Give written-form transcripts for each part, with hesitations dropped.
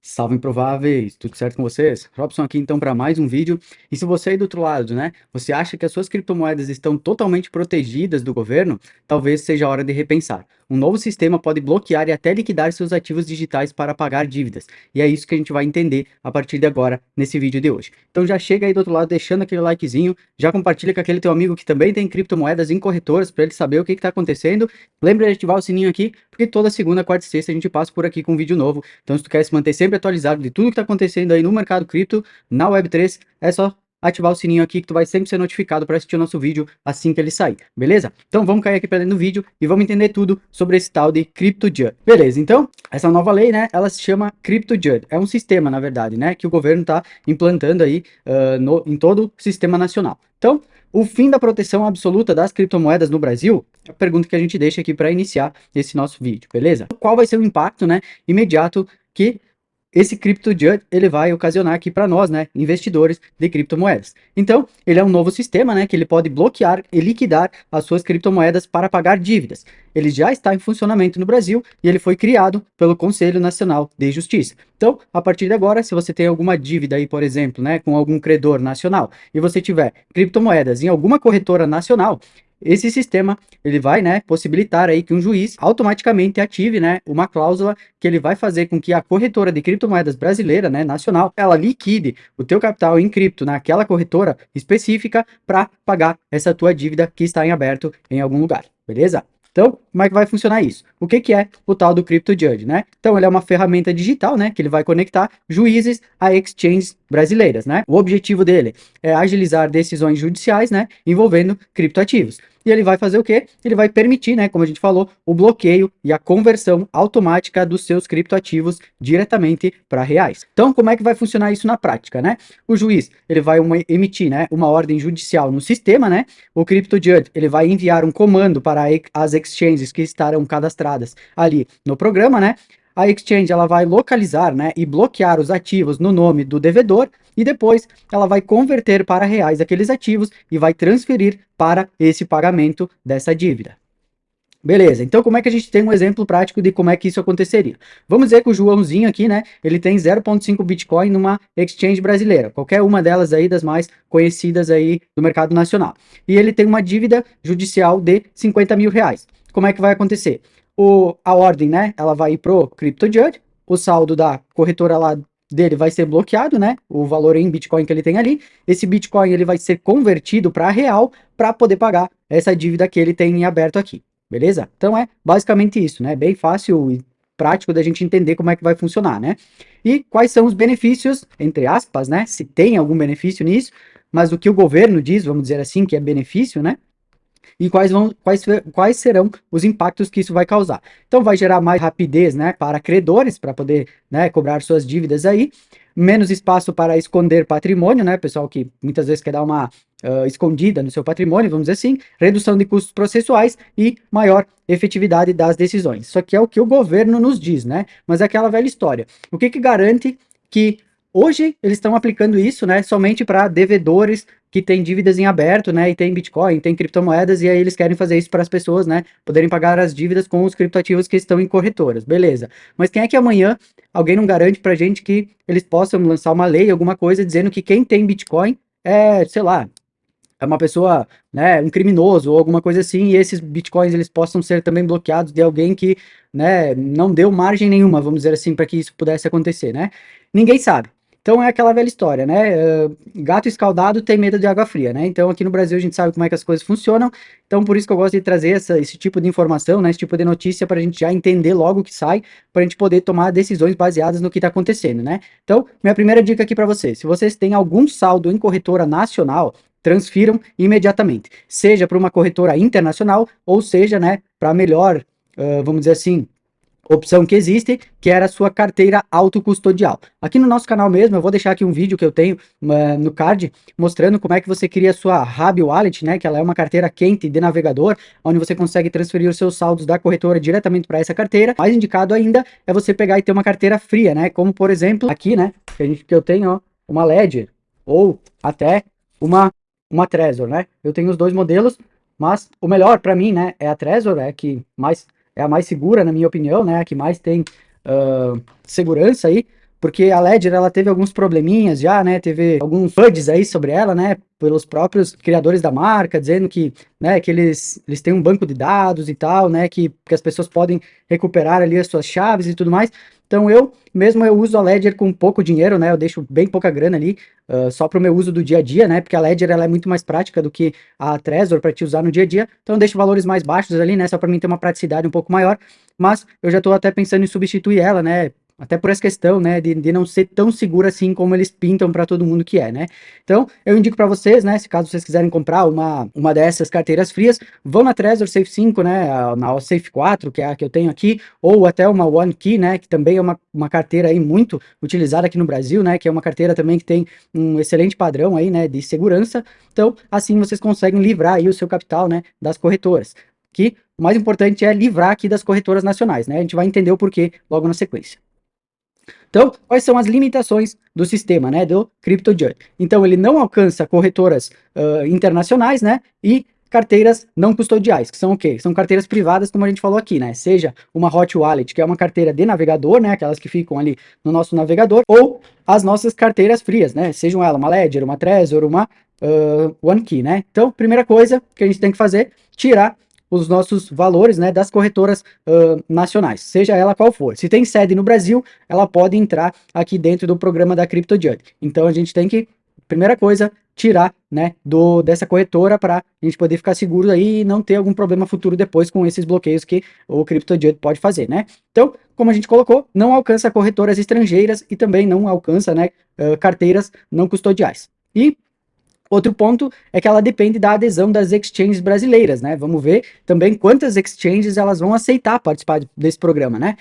Salve improváveis, tudo certo com vocês? Robson aqui então para mais um vídeo. E se você aí do outro lado, né, você acha que as suas criptomoedas estão totalmente protegidas do governo, talvez seja a hora de repensar. Um novo sistema pode bloquear e até liquidar seus ativos digitais para pagar dívidas. E é isso que a gente vai entender a partir de agora nesse vídeo de hoje. Então já chega aí do outro lado deixando aquele likezinho, já compartilha com aquele teu amigo que também tem criptomoedas em corretoras para ele saber o que está acontecendo. Lembra de ativar o sininho aqui, porque toda segunda, quarta e sexta a gente passa por aqui com um vídeo novo. Então, se tu quer se manter sempre atualizado de tudo que está acontecendo aí no mercado cripto, na Web3, é só ativar o sininho aqui que tu vai sempre ser notificado para assistir o nosso vídeo assim que ele sair, beleza? Então vamos cair aqui para dentro do vídeo e vamos entender tudo sobre esse tal de CryptoJud. Beleza, então, essa nova lei, né, ela se chama CryptoJud. É um sistema, na verdade, né, que o governo está implantando aí em todo o sistema nacional. Então, o fim da proteção absoluta das criptomoedas no Brasil é a pergunta que a gente deixa aqui para iniciar esse nosso vídeo, beleza? Qual vai ser o impacto, né, imediato que esse CryptoJud ele vai ocasionar aqui para nós, né, investidores de criptomoedas. Então, ele é um novo sistema, né, que ele pode bloquear e liquidar as suas criptomoedas para pagar dívidas. Ele já está em funcionamento no Brasil e ele foi criado pelo Conselho Nacional de Justiça. Então, a partir de agora, se você tem alguma dívida aí, por exemplo, né, com algum credor nacional e você tiver criptomoedas em alguma corretora nacional, esse sistema ele vai, né, possibilitar aí que um juiz automaticamente ative, né, uma cláusula que ele vai fazer com que a corretora de criptomoedas brasileira, né, nacional, ela liquide o teu capital em cripto naquela corretora específica para pagar essa tua dívida que está em aberto em algum lugar, beleza? Então, como é que vai funcionar isso? O que é o tal do CryptoJudge, né? Então, ele é uma ferramenta digital, né, que ele vai conectar juízes a exchanges brasileiras, né? O objetivo dele é agilizar decisões judiciais, né, envolvendo criptoativos. E ele vai fazer o quê? Ele vai permitir, né, como a gente falou, o bloqueio e a conversão automática dos seus criptoativos diretamente para reais. Então, como é que vai funcionar isso na prática, né? O juiz, ele vai emitir, né, uma ordem judicial no sistema, né? O CryptoJudge, ele vai enviar um comando para as exchanges que estarão cadastradas ali no programa, né? A exchange ela vai localizar, né, e bloquear os ativos no nome do devedor e depois ela vai converter para reais aqueles ativos e vai transferir para esse pagamento dessa dívida. Beleza, então como é que a gente tem um exemplo prático de como é que isso aconteceria? Vamos dizer que o Joãozinho aqui, né, ele tem 0,5 Bitcoin numa exchange brasileira, qualquer uma delas aí das mais conhecidas aí do mercado nacional. E ele tem uma dívida judicial de 50 mil reais. Como é que vai acontecer? A ordem, né, ela vai ir pro CryptoJudge, o saldo da corretora lá dele vai ser bloqueado, né, o valor em Bitcoin que ele tem ali, esse Bitcoin ele vai ser convertido para real para poder pagar essa dívida que ele tem em aberto aqui. Beleza? Então é basicamente isso, né? Bem fácil e prático da gente entender como é que vai funcionar, né? E quais são os benefícios, entre aspas, né? Se tem algum benefício nisso, mas o que o governo diz, vamos dizer assim, que é benefício, né? E quais serão os impactos que isso vai causar. Então vai gerar mais rapidez, né, para credores, para poder, né, cobrar suas dívidas aí, menos espaço para esconder patrimônio, né, pessoal que muitas vezes quer dar uma escondida no seu patrimônio, vamos dizer assim, redução de custos processuais e maior efetividade das decisões. Isso aqui é o que o governo nos diz, né, mas é aquela velha história. O que garante que hoje eles estão aplicando isso, né, somente para devedores que têm dívidas em aberto, né, e tem Bitcoin, tem criptomoedas, e aí eles querem fazer isso para as pessoas, né, poderem pagar as dívidas com os criptoativos que estão em corretoras, beleza. Mas quem é que amanhã alguém não garante pra gente que eles possam lançar uma lei, alguma coisa, dizendo que quem tem Bitcoin é, sei lá, é uma pessoa, né, um criminoso ou alguma coisa assim, e esses bitcoins eles possam ser também bloqueados de alguém que, né, não deu margem nenhuma, vamos dizer assim, para que isso pudesse acontecer, né? Ninguém sabe. Então é aquela velha história, né? Gato escaldado tem medo de água fria, né? Então aqui no Brasil a gente sabe como é que as coisas funcionam, então por isso que eu gosto de trazer esse tipo de informação, né? Esse tipo de notícia para a gente já entender logo o que sai, para a gente poder tomar decisões baseadas no que está acontecendo, né? Então, minha primeira dica aqui para vocês: se vocês têm algum saldo em corretora nacional, transfiram imediatamente, seja para uma corretora internacional ou seja, né, para a melhor, vamos dizer assim, opção que existe, que era a sua carteira autocustodial. Aqui no nosso canal mesmo, eu vou deixar aqui um vídeo que eu tenho no card, mostrando como é que você cria a sua Hub Wallet, né, que ela é uma carteira quente de navegador, onde você consegue transferir os seus saldos da corretora diretamente para essa carteira. Mais indicado ainda é você pegar e ter uma carteira fria, né, como por exemplo, aqui, né, que eu tenho, ó, uma Ledger, ou até uma Trezor, né? Eu tenho os dois modelos, mas o melhor para mim, né, é a Trezor, é a mais segura, na minha opinião, né, a que mais tem segurança aí, porque a Ledger, ela teve alguns probleminhas já, né, teve alguns FUDs aí sobre ela, né, pelos próprios criadores da marca, dizendo que, né, que eles têm um banco de dados e tal, né, que as pessoas podem recuperar ali as suas chaves e tudo mais. Então eu uso a Ledger com pouco dinheiro, né, eu deixo bem pouca grana ali, só para o meu uso do dia a dia, né, porque a Ledger ela é muito mais prática do que a Trezor para te usar no dia a dia, então eu deixo valores mais baixos ali, né, só para mim ter uma praticidade um pouco maior, mas eu já estou até pensando em substituir ela, né, até por essa questão, né, de não ser tão segura assim como eles pintam para todo mundo que é, né. Então, eu indico para vocês, né, se caso vocês quiserem comprar uma dessas carteiras frias, vão na Trezor Safe 5, né, na Safe 4, que é a que eu tenho aqui, ou até uma One Key, né, que também é uma carteira aí muito utilizada aqui no Brasil, né, que é uma carteira também que tem um excelente padrão aí, né, de segurança. Então, assim vocês conseguem livrar aí o seu capital, né, das corretoras. Que o mais importante é livrar aqui das corretoras nacionais, né? A gente vai entender o porquê logo na sequência. Então, quais são as limitações do sistema, né, do CryptoJudge? Então, ele não alcança corretoras internacionais, né, e carteiras não custodiais, que são o quê? São carteiras privadas, como a gente falou aqui, né? Seja uma hot wallet, que é uma carteira de navegador, né? Aquelas que ficam ali no nosso navegador, ou as nossas carteiras frias, né? Sejam elas uma Ledger, uma Trezor, uma OneKey, né? Então, primeira coisa que a gente tem que fazer, tirar os nossos valores, né, das corretoras nacionais, seja ela qual for. Se tem sede no Brasil, ela pode entrar aqui dentro do programa da CryptoJudge. Então a gente tem que, primeira coisa, tirar, né, dessa corretora para a gente poder ficar seguro aí e não ter algum problema futuro depois com esses bloqueios que o CryptoJudge pode fazer, né? Então, como a gente colocou, não alcança corretoras estrangeiras e também não alcança, né, carteiras não custodiais. E outro ponto é que ela depende da adesão das exchanges brasileiras, né? Vamos ver também quantas exchanges elas vão aceitar participar desse programa, né?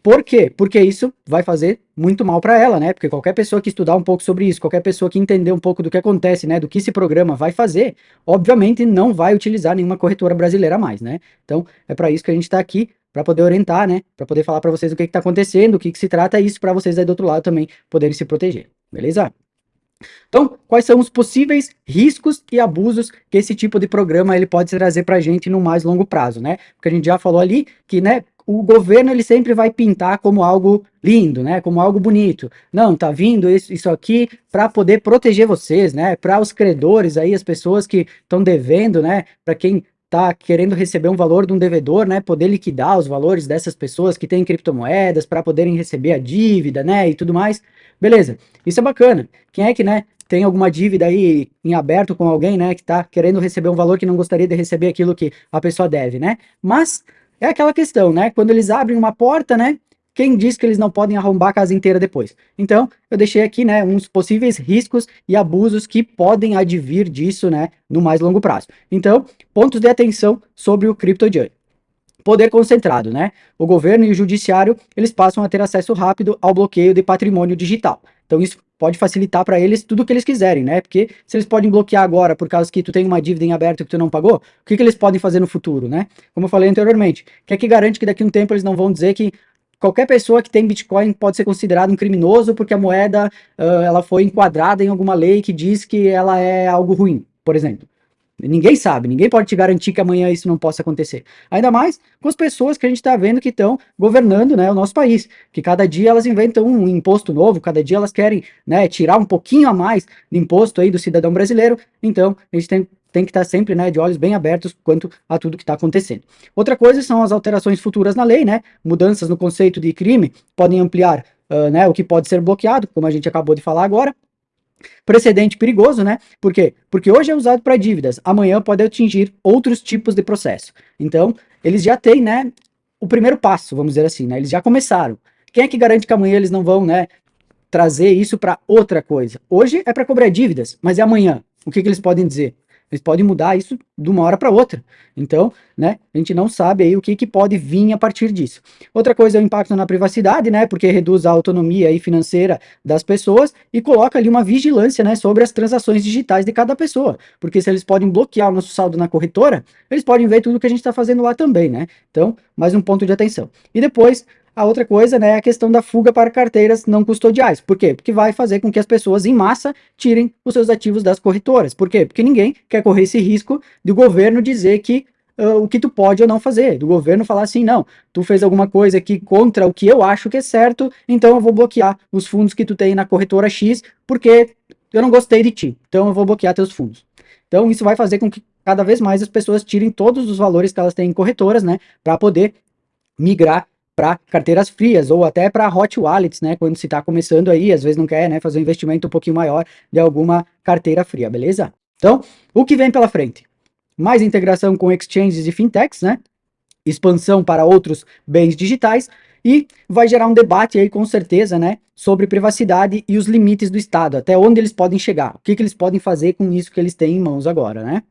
Por quê? Porque isso vai fazer muito mal para ela, né? Porque qualquer pessoa que estudar um pouco sobre isso, qualquer pessoa que entender um pouco do que acontece, né, do que esse programa vai fazer, obviamente não vai utilizar nenhuma corretora brasileira mais, né? Então, é para isso que a gente está aqui, para poder orientar, né? Para poder falar para vocês o que está acontecendo, o que se trata isso, para vocês aí do outro lado também poderem se proteger, beleza? Então, quais são os possíveis riscos e abusos que esse tipo de programa ele pode trazer para a gente no mais longo prazo, né? Porque a gente já falou ali que, né, o governo ele sempre vai pintar como algo lindo, né, como algo bonito. Não, tá vindo isso aqui para poder proteger vocês, né, para os credores aí, as pessoas que estão devendo, né, para quem tá querendo receber um valor de um devedor, né, poder liquidar os valores dessas pessoas que têm criptomoedas para poderem receber a dívida, né, e tudo mais. Beleza, isso é bacana. Quem é que, né, tem alguma dívida aí em aberto com alguém, né, que tá querendo receber um valor que não gostaria de receber aquilo que a pessoa deve, né? Mas é aquela questão, né, quando eles abrem uma porta, né, quem diz que eles não podem arrombar a casa inteira depois? Então, eu deixei aqui, né, uns possíveis riscos e abusos que podem advir disso, né, no mais longo prazo. Então, pontos de atenção sobre o CryptoJudge. Poder concentrado, né? O governo e o judiciário, eles passam a ter acesso rápido ao bloqueio de patrimônio digital. Então isso pode facilitar para eles tudo o que eles quiserem, né? Porque se eles podem bloquear agora por causa que tu tem uma dívida em aberto que tu não pagou, o que que eles podem fazer no futuro, né? Como eu falei anteriormente, que é que garante que daqui a um tempo eles não vão dizer que qualquer pessoa que tem Bitcoin pode ser considerado um criminoso porque a moeda ela foi enquadrada em alguma lei que diz que ela é algo ruim, por exemplo. Ninguém sabe, ninguém pode te garantir que amanhã isso não possa acontecer. Ainda mais com as pessoas que a gente está vendo que estão governando, né, o nosso país. Que cada dia elas inventam um imposto novo, cada dia elas querem, né, tirar um pouquinho a mais de imposto aí do cidadão brasileiro. Então, a gente tem que estar sempre, né, de olhos bem abertos quanto a tudo que está acontecendo. Outra coisa são as alterações futuras na lei, né? Mudanças no conceito de crime podem ampliar, né, o que pode ser bloqueado, como a gente acabou de falar agora. Precedente perigoso, né? Por quê? Porque hoje é usado para dívidas, amanhã pode atingir outros tipos de processo. Então, eles já têm, né, o primeiro passo, vamos dizer assim, né? Eles já começaram. Quem é que garante que amanhã eles não vão, né, trazer isso para outra coisa? Hoje é para cobrar dívidas, mas e amanhã? O que que eles podem dizer? Eles podem mudar isso de uma hora para outra. Então, né, a gente não sabe aí o que pode vir a partir disso. Outra coisa é o impacto na privacidade, né, porque reduz a autonomia aí financeira das pessoas e coloca ali uma vigilância, né, sobre as transações digitais de cada pessoa. Porque se eles podem bloquear o nosso saldo na corretora, eles podem ver tudo que a gente está fazendo lá também, né? Então, mais um ponto de atenção. E depois, a outra coisa, né, é a questão da fuga para carteiras não custodiais. Por quê? Porque vai fazer com que as pessoas em massa tirem os seus ativos das corretoras. Por quê? Porque ninguém quer correr esse risco do governo dizer que o que tu pode ou não fazer, do governo falar assim, não, tu fez alguma coisa aqui contra o que eu acho que é certo, então eu vou bloquear os fundos que tu tem na corretora X, porque eu não gostei de ti, então eu vou bloquear teus fundos. Então isso vai fazer com que cada vez mais as pessoas tirem todos os valores que elas têm em corretoras, né, para poder migrar para carteiras frias ou até para hot wallets, né? Quando se está começando aí, às vezes não quer, né, fazer um investimento um pouquinho maior de alguma carteira fria, beleza? Então, o que vem pela frente? Mais integração com exchanges e fintechs, né? Expansão para outros bens digitais e vai gerar um debate aí com certeza, né, sobre privacidade e os limites do Estado, até onde eles podem chegar, o que eles podem fazer com isso que eles têm em mãos agora, né?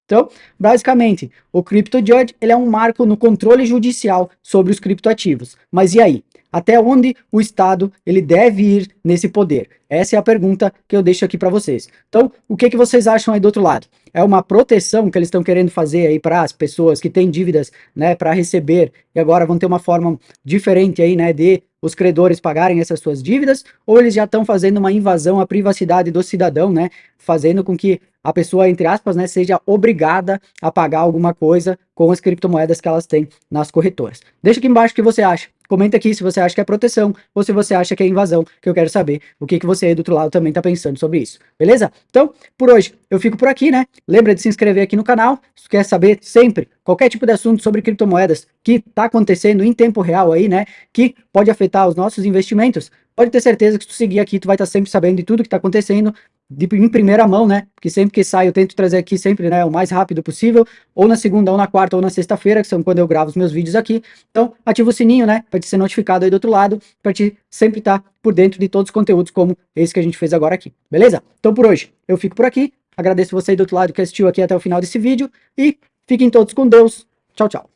Então, basicamente, o CryptoJudge ele é um marco no controle judicial sobre os criptoativos. Mas e aí? Até onde o Estado ele deve ir nesse poder? Essa é a pergunta que eu deixo aqui para vocês. Então, o que vocês acham aí do outro lado? É uma proteção que eles estão querendo fazer aí para as pessoas que têm dívidas, né, para receber e agora vão ter uma forma diferente aí, né, de os credores pagarem essas suas dívidas, ou eles já estão fazendo uma invasão à privacidade do cidadão, né, fazendo com que a pessoa, entre aspas, né, seja obrigada a pagar alguma coisa com as criptomoedas que elas têm nas corretoras. Deixa aqui embaixo o que você acha. Comenta aqui se você acha que é proteção ou se você acha que é invasão, que eu quero saber o que você aí do outro lado também está pensando sobre isso. Beleza? Então, por hoje eu fico por aqui, né? Lembra de se inscrever aqui no canal, se quer saber sempre qualquer tipo de assunto sobre criptomoedas que está acontecendo em tempo real aí, né? Que pode afetar os nossos investimentos. Pode ter certeza que se tu seguir aqui, tu vai estar sempre sabendo de tudo que está acontecendo em primeira mão, né? Porque sempre que sai eu tento trazer aqui sempre, né, o mais rápido possível, ou na segunda, ou na quarta, ou na sexta-feira, que são quando eu gravo os meus vídeos aqui. Então, ativa o sininho, né, para te ser notificado aí do outro lado, para te sempre estar por dentro de todos os conteúdos como esse que a gente fez agora aqui. Beleza? Então, por hoje, eu fico por aqui. Agradeço você aí do outro lado que assistiu aqui até o final desse vídeo e fiquem todos com Deus. Tchau, tchau.